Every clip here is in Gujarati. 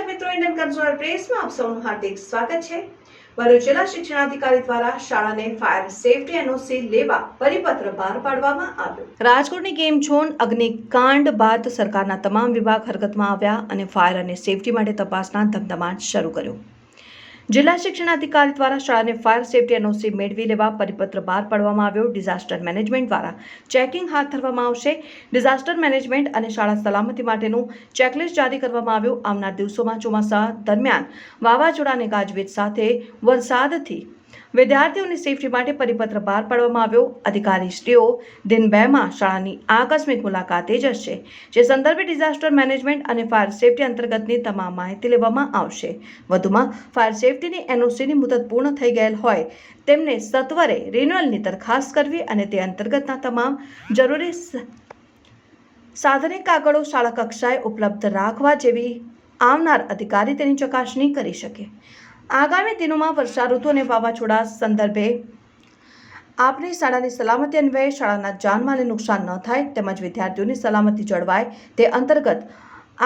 મિત્રો, ઇન્ડિયન કન્ઝ્યુમર પ્રેસમાં આપ સૌનું હાર્દિક સ્વાગત છે। ભરૂચ જિલ્લા શિક્ષણાધિકારી દ્વારા શાળાને ફાયર સેફટી એનઓસી લેવા પરિપત્ર બહાર પાડવામાં આવ્યો। રાજકોટની ગેમ ઝોન અગ્નિકાંડ બાદ સરકારના તમામ વિભાગ હરકતમાં આવ્યા અને ફાયર અને સેફટી માટે તપાસના ધમધમાટ શરૂ કર્યો। જિલ્લા શિક્ષણાધિકારી દ્વારા શાળાને ફાયર સેફટી એનઓસી મેળવી લેવા પરિપત્ર બહાર પાડવામાં આવ્યો। ડિઝાસ્ટર મેનેજમેન્ટ દ્વારા ચેકિંગ હાથ ધરવામાં આવશે। ડિઝાસ્ટર મેનેજમેન્ટ અને શાળા સલામતી માટેનું ચેકલિસ્ટ જારી કરવામાં આવ્યું। આવનાર દિવસોમાં ચોમાસા દરમિયાન વાવાઝોડા અને ગાજવીજ સાથે વરસાદથી વિદ્યાર્થીઓની સેફટી માટે પરિપત્ર બહાર પાડવામાં આવ્યો। અધિકારીશ્રીઓ દિન 2માં શાળાની આકસ્મિક મુલાકાતે જશે, જે સંદર્ભે ડિઝાસ્ટર મેનેજમેન્ટ અને ફાયર સેફટી અંતર્ગતની તમામ માહિતી લેવામાં આવશે। વધુમાં ફાયર સેફટીની એનઓસીની મુદત પૂર્ણ થઈ ગયેલ હોય તેમને સત્વરે રિન્યુઅલની દરખાસ્ત કરવી અને તે અંતર્ગતના તમામ જરૂરી સાધનિક કાગળો શાળા કક્ષાએ ઉપલબ્ધ રાખવા જેવી આવનાર અધિકારી તેની ચકાસણી કરી શકે। આગામી દિનોમાં વર્ષા ઋતુ અને વાવાઝોડા સંદર્ભે આપની શાળાની સલામતી અન્વયે શાળાના જાનમાલને નુકસાન ન થાય તેમજ વિદ્યાર્થીઓની સલામતી જળવાય તે અંતર્ગત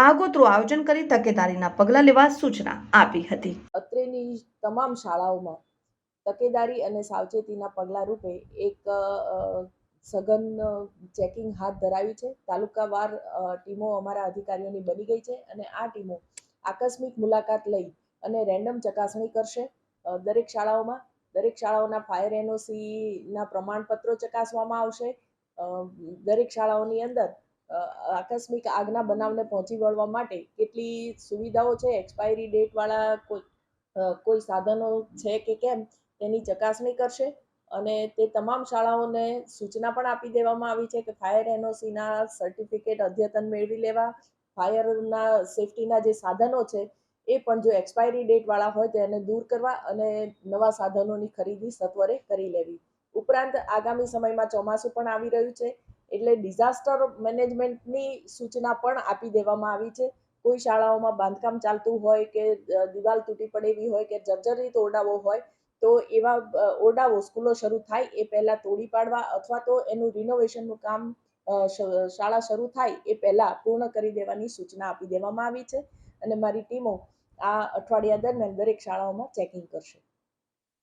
આગોતરું આયોજન કરી તકેદારીના પગલાં લેવા સૂચના આપી હતી। અત્રેની તમામ શાળાઓમાં તકેદારી અને સાવચેતીના પગલાં રૂપે એક સઘન ચેકિંગ હાથ ધરાવી છે। તાલુકાવાર ટીમો અમારા અધિકારીઓની બની ગઈ છે અને આ ટીમો આકસ્મિક મુલાકાત લઈ અને રેન્ડમ ચકાસણી કરશે। દરેક શાળાઓના ફાયર એનઓસીના પ્રમાણપત્રો ચકાસવામાં આવશે। દરેક શાળાઓની અંદર આકસ્મિક આગના બનાવને પહોંચી વળવા માટે કેટલી સુવિધાઓ છે, એક્સપાયરી ડેટવાળા કોઈ સાધનો છે કે કેમ તેની ચકાસણી કરશે અને તે તમામ શાળાઓને સૂચના પણ આપી દેવામાં આવી છે કે ફાયર એનઓસીના સર્ટિફિકેટ અદ્યતન મેળવી લેવા, ફાયરના સેફટીના જે સાધનો છે એ પણ જો એક્સપાયરી ડેટવાળા હોય તેને દૂર કરવા અને નવા સાધનોની ખરીદી સત્વરે કરી લેવી। ઉપરાંત આગામી સમયમાં ચોમાસું પણ આવી રહ્યું છે એટલે ડિઝાસ્ટર મેનેજમેન્ટની સૂચના પણ આપી દેવામાં આવી છે। કોઈ શાળાઓમાં બાંધકામ ચાલતું હોય કે દિવાલ તૂટી પડેલી હોય કે જર્જરિત ઓરડાઓ હોય તો એવા ઓરડાઓ સ્કૂલો શરૂ થાય એ પહેલા તોડી પાડવા અથવા તો એનું રિનોવેશનનું કામ શાળા શરૂ થાય એ પહેલા પૂર્ણ કરી દેવાની સૂચના આપી દેવામાં આવી છે અને મારી ટીમો આ અઠવાડિયા દરમિયાન દરેક શાળાઓમાં ચેકિંગ કરશે।